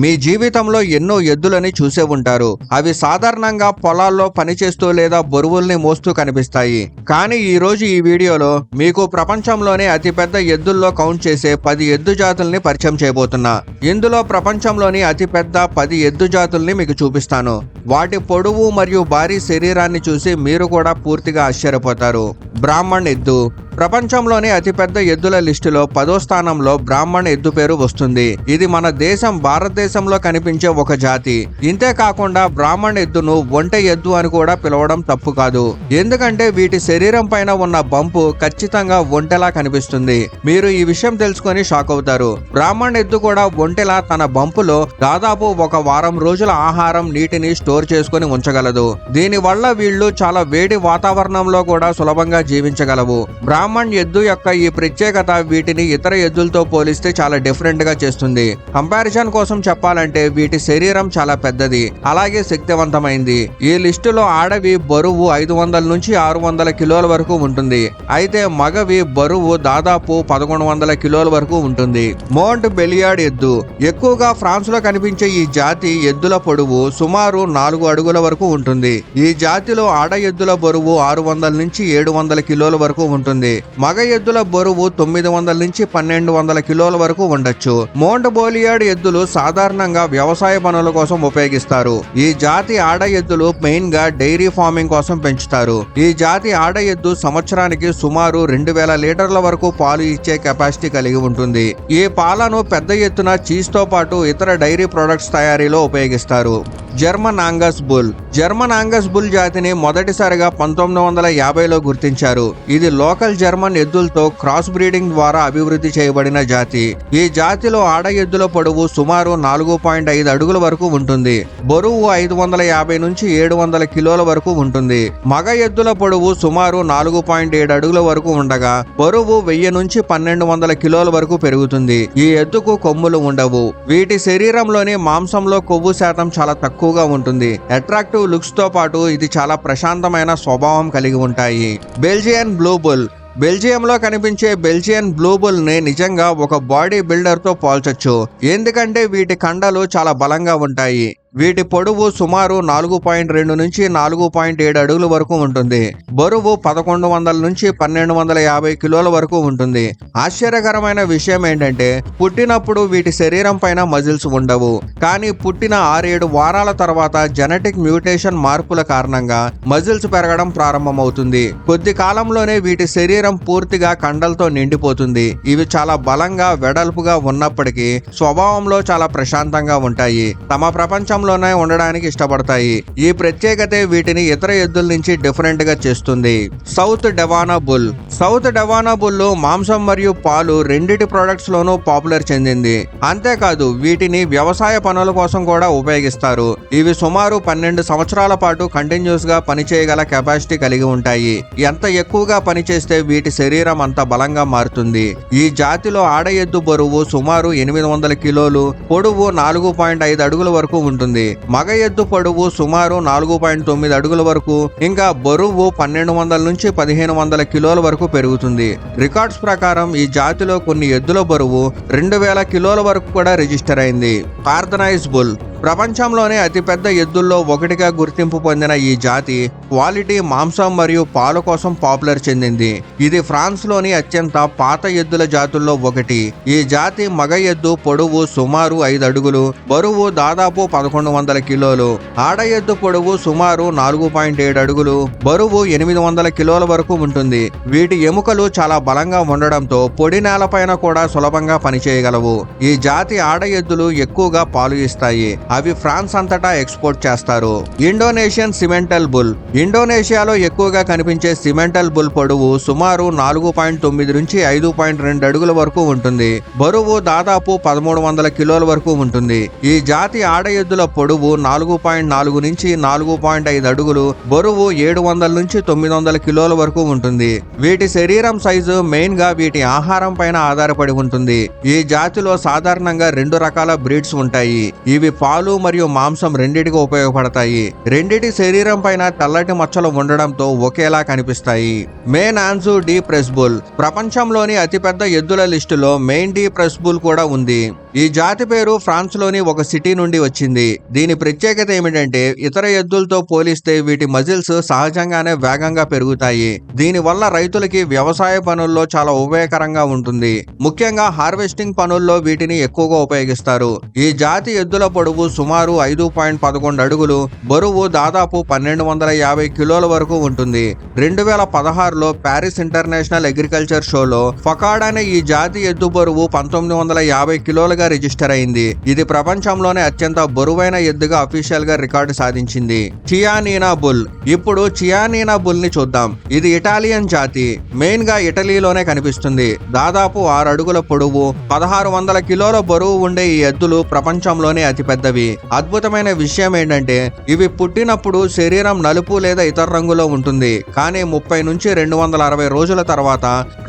మీ జీవితంలో ఎన్నో ఎద్దులని చూసే ఉంటారు. అవి సాధారణంగా పొలాల్లో పనిచేస్తూ లేదా బరువుల్ని మోస్తూ కనిపిస్తాయి. కానీ ఈ రోజు ఈ వీడియోలో మీకు ప్రపంచంలోనే అతిపెద్ద ఎద్దుల్లో కౌంట్ చేసే 10 ఎద్దు జాతుల్ని పరిచయం చేయబోతున్నా. ఇందులో ప్రపంచంలోని అతిపెద్ద 10 ఎద్దు జాతుల్ని మీకు చూపిస్తాను. వాటి పొడవు మరియు భారీ శరీరాన్ని చూసి మీరు కూడా పూర్తిగా ఆశ్చర్యపోతారు. బ్రాహ్మణ్ ఎద్దు. ప్రపంచంలోని అతిపెద్ద ఎద్దుల లిస్టులో 10వ స్థానంలో బ్రాహ్మణ్ ఎద్దు పేరు వస్తుంది. ఇది మన దేశం భారతదేశంలో కనిపించే ఒక జాతి. ఇంతే కాకుండా బ్రాహ్మణ్ ఎద్దును ఒంటె ఎద్దు అని కూడా పిలవడం తప్పు కాదు. ఎందుకంటే వీటి శరీరం పైన ఉన్న బంపు ఖచ్చితంగా ఒంటెలా కనిపిస్తుంది. మీరు ఈ విషయం తెలుసుకొని షాక్ అవుతారు. బ్రాహ్మణ్ ఎద్దు కూడా ఒంటెలా తన బంపులో దాదాపు ఒక వారం రోజుల ఆహారం, నీటిని స్టోర్ చేసుకుని ఉంచగలదు. దీని వల్ల వీళ్ళు చాలా వేడి వాతావరణంలో కూడా సులభంగా జీవించగలవు. బ్రాహ్మణ్ ఎద్దు యొక్క ఈ ప్రత్యేకత వీటిని ఇతర ఎద్దులతో పోలిస్తే చాలా డిఫరెంట్ గా చేస్తుంది. కంపారిజన్ కోసం చెప్పాలంటే వీటి శరీరం చాలా పెద్దది, అలాగే శక్తివంతమైంది. ఈ లిస్టులో ఆడవి బరువు 500 నుంచి 600 కిలోల వరకు ఉంటుంది. అయితే మగవి బరువు దాదాపు 1100 కిలోల వరకు ఉంటుంది. మోంట్ బెలియార్డ్ ఎద్దు. ఎక్కువగా ఫ్రాన్స్ లో కనిపించే ఈ జాతి ఎద్దుల పొడవు సుమారు 4 అడుగుల వరకు ఉంటుంది. ఈ జాతిలో ఆడ ఎద్దుల బరువు 600 నుంచి 700 కిలోల వరకు ఉంటుంది. మగ ఎద్దుల బరువు 900 నుంచి 1200 కిలోల వరకు ఉండొచ్చు. మోంట్ బెలియార్డ్ ఎద్దులు సాధారణంగా వ్యవసాయ పనుల కోసం ఉపయోగిస్తారు. ఈ జాతి ఆడ ఎద్దులు మెయిన్ గా డైరీ ఫార్మింగ్ కోసం పెంచుతారు. ఈ జాతి ఆడ ఎద్దు సంవత్సరానికి సుమారు 2000 లీటర్ల వరకు పాలు ఇచ్చే కెపాసిటీ కలిగి ఉంటుంది. ఈ పాలను పెద్ద ఎత్తున చీజ్ తో పాటు ఇతర డైరీ ప్రొడక్ట్స్ తయారీలో ఉపయోగిస్తారు. German Angus bull. German Angus bull జాతిని మొదటిసారిగా 1950లో గుర్తించారు. ఇది లోకల్ జర్మన్ ఎద్దులతో క్రాస్ బ్రీడింగ్ ద్వారా అభివృద్ధి చేయబడిన జాతి. ఈ జాతిలో ఆడ ఎద్దుల పొడవు సుమారు 4.5 అడుగుల వరకు ఉంటుంది. బరువు 550 నుంచి 700 కిలోల వరకు ఉంటుంది. మగ ఎద్దుల పొడవు సుమారు 4.7 అడుగుల వరకు ఉండగా బరువు 1000 నుంచి 1200 కిలోల వరకు పెరుగుతుంది. ఈ ఎద్దుకు కొమ్ములు ఉండవు. వీటి శరీరంలోని మాంసంలో కొవ్వు శాతం చాలా తక్కువగా ఉంటుంది. అట్రాక్టివ్ లుక్స్ తో పాటు ఇది చాలా ప్రశాంతమైన స్వభావం కలిగి ఉంటాయి. Belgian blue bull. బెల్జియంలో కనిపించే బెల్జియన్ బ్లూ బుల్ ని నిజంగా ఒక బాడీ బిల్డర్ తో పోల్చొచ్చు. ఎందుకంటే వీటి కండలు చాలా బలంగా ఉంటాయి. వీటి పొడవు సుమారు 4.2 నుంచి 4.7 అడుగుల వరకు ఉంటుంది. బరువు 1100 నుంచి 1250 కిలోల వరకు ఉంటుంది. ఆశ్చర్యకరమైన విషయం ఏంటంటే పుట్టినప్పుడు వీటి శరీరం పైన మజిల్స్ ఉండవు. కానీ పుట్టిన 6-7 వారాల తర్వాత జెనెటిక్ మ్యూటేషన్ మార్పుల కారణంగా మజిల్స్ పెరగడం ప్రారంభమవుతుంది. కొద్ది కాలంలోనే వీటి శరీరం పూర్తిగా కండలతో నిండిపోతుంది. ఇవి చాలా బలంగా, వెడల్పుగా ఉన్నప్పటికీ స్వభావంలో చాలా ప్రశాంతంగా ఉంటాయి. తమ ప్రపంచంలోనే ఉండడానికి ఇష్టపడతాయి. ఈ ప్రత్యేకతే వీటిని ఇతర ఎద్దుల నుంచి డిఫరెంట్ గా చేస్తుంది. South Devon bull. South Devon bull మాంసం మరియు పాలు రెండిటి ప్రొడక్ట్స్ లోనూ పాపులర్ చెందింది. అంతేకాదు వీటిని వ్యవసాయ పనుల కోసం కూడా ఉపయోగిస్తారు. ఇవి సుమారు 12 సంవత్సరాల పాటు కంటిన్యూస్ గా పనిచేయగల కెపాసిటీ కలిగి ఉంటాయి. ఎంత ఎక్కువగా పనిచేస్తే వీటి శరీరం అంత బలంగా మారుతుంది. ఈ జాతిలో ఆడ ఎద్దు బరువు సుమారు 800 కిలోలు, పొడవు 4.5 అడుగుల వరకు ఉంటుంది. మగ ఎద్దు పొడవు సుమారు 4.9 అడుగుల వరకు, ఇంకా బరువు 1200 నుంచి 1500 కిలోల వరకు పెరుగుతుంది. రికార్డ్స్ ప్రకారం ఈ జాతిలో కొన్ని ఎద్దుల బరువు 2000 కిలోల వరకు కూడా రిజిస్టర్ అయింది. పార్థనైజ్ బుల్. ప్రపంచంలోనే అతిపెద్ద ఎద్దుల్లో ఒకటిగా గుర్తింపు పొందిన ఈ జాతి క్వాలిటీ మాంసం మరియు పాలు కోసం పాపులర్ చెందింది. ఇది ఫ్రాన్స్ లోని అత్యంత పాత ఎద్దుల జాతుల్లో ఒకటి. ఈ జాతి మగ ఎద్దు పొడవు సుమారు 5 అడుగులు, బరువు దాదాపు 1100 కిలోలు. ఆడ ఎద్దు పొడవు సుమారు 4.7 అడుగులు, బరువు 800 కిలోల వరకు ఉంటుంది. వీటి ఎముకలు చాలా బలంగా ఉండడంతో పొడి నేలపైన కూడా సులభంగా పనిచేయగలవు. ఈ జాతి ఆడ ఎద్దులు ఎక్కువగా పాలు ఇస్తాయి. అవి ఫ్రాన్స్ అంతటా ఎక్స్పోర్ట్ చేస్తారు. Indonesian Simmental bull. ఇండోనేషియాలో ఎక్కువగా కనిపించే సిమెంటల్ బుల్ పొడవు సుమారు 4.9 నుంచి 5.2 అడుగుల వరకు ఉంటుంది. బరువు దాదాపు 1300 కిలోల వరకు ఉంటుంది. ఈ జాతి ఆడ ఎద్దుల పొడవు 4.4 నుంచి 4.5 అడుగులు, బరువు 700 నుంచి 900 కిలోల వరకు ఉంటుంది. వీటి శరీరం సైజు మెయిన్ గా వీటి ఆహారం పైన ఆధారపడి ఉంటుంది. ఈ జాతిలో సాధారణంగా 2 రకాల బ్రీడ్స్ ఉంటాయి. ఇవి పాలు మరియు మాంసం రెండిటికి ఉపయోగపడతాయి. రెండిటి శరీరం పైన తెల్లటి మచ్చలు ఉండడంతో ఒకేలా కనిపిస్తాయి. మెయిన్ ఆన్జు డి ప్రెస్ బుల్. ప్రపంచంలోని అతిపెద్ద ఎద్దుల లిస్టులో మెయిన్ డి ప్రెస్ బుల్ కూడా ఉంది. ఈ జాతి పేరు ఫ్రాన్స్ లోని ఒక సిటీ నుండి వచ్చింది. దీని ప్రత్యేకత ఏమిటంటే ఇతర ఎద్దులతో పోలిస్తే వీటి మజిల్స్ సహజంగానే వేగంగా పెరుగుతాయి. దీని వల్ల రైతులకి వ్యవసాయ పనుల్లో చాలా ఉపయోగకరంగా ఉంటుంది. ముఖ్యంగా హార్వెస్టింగ్ పనుల్లో వీటిని ఎక్కువగా ఉపయోగిస్తారు. ఈ జాతి ఎద్దుల పొడవు సుమారు 5.11 అడుగులు, బరువు దాదాపు 1250 కిలోల వరకు ఉంటుంది. 2016లో ప్యారిస్ ఇంటర్నేషనల్ అగ్రికల్చర్ షోలో ఫకాడ్ అనే ఈ జాతి ఎద్దు బరువు 1950 కిలోలుగా రిజిస్టర్ అయింది. ఇది ప్రపంచంలోనే అత్యంత బరువైన ఎద్దుగా అఫీషియల్ గా రికార్డు సాధించింది. చియానీనా బుల్. ఇప్పుడు చియానీనా బుల్ ని చూద్దాం. ఇది ఇటాలియన్ జాతి. మెయిన్ గా ఇటలీలోనే కనిపిస్తుంది. దాదాపు 6 అడుగుల పొడవు, 1600 కిలోల బరువు ఉండే ఈ ఎద్దులు ప్రపంచంలోనే అతిపెద్దవి. అద్భుతమైన విషయం ఏంటంటే ఇవి పుట్టినప్పుడు శరీరం నలుపు లేదా ఇతర రంగులో ఉంటుంది. కానీ 30 నుంచి 260 రోజుల తర్వాత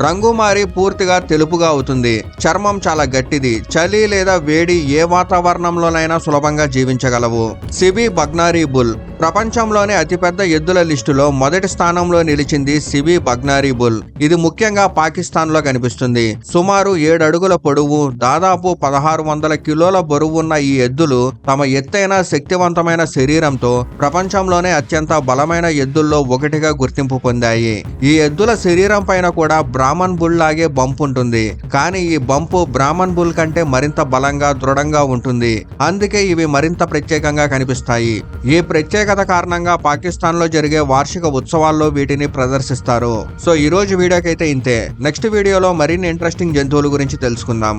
రంగు మారి పూర్తిగా తెలుపుగా అవుతుంది. చర్మం చాలా గట్టిది. చలి లేదా వేడి ఏ వాతావరణంలోనైనా సులభంగా జీవించగలవు. CB బగ్నారీ bull. ప్రపంచంలోనే అతిపెద్ద ఎద్దుల లిస్టులో మొదటి స్థానంలో నిలిచింది సిబి బగ్నారీ బుల్. ఇది ముఖ్యంగా పాకిస్తాన్ లో కనిపిస్తుంది. సుమారు 7 అడుగుల పొడవు, దాదాపు 1600 కిలోల బరువున్న ఈ ఎద్దులు తమ ఎత్తైన శక్తివంతమైన శరీరంతో ప్రపంచంలోనే అత్యంత బలమైన ఎద్దుల్లో ఒకటిగా గుర్తింపు పొందాయి. ఈ ఎద్దుల శరీరం పైన కూడా బ్రాహ్మణ్ బుల్ లాగే బంప్ ఉంటుంది. కానీ ఈ బంపు బ్రాహ్మణ్ బుల్ కంటే మరింత బలంగా దృఢంగా ఉంటుంది. అందుకే ఇవి మరింత ప్రత్యేకంగా కనిపిస్తాయి. ఈ ప్రత్యేకత కారణంగా పాకిస్తాన్ లో జరిగే వార్షిక ఉత్సవాల్లో వీటిని ప్రదర్శిస్తారు. సో ఈ రోజు వీడియోకైతే ఇంతే. నెక్స్ట్ వీడియోలో మరిన్ని ఇంట్రెస్టింగ్ జంతువుల గురించి తెలుసుకుందాం.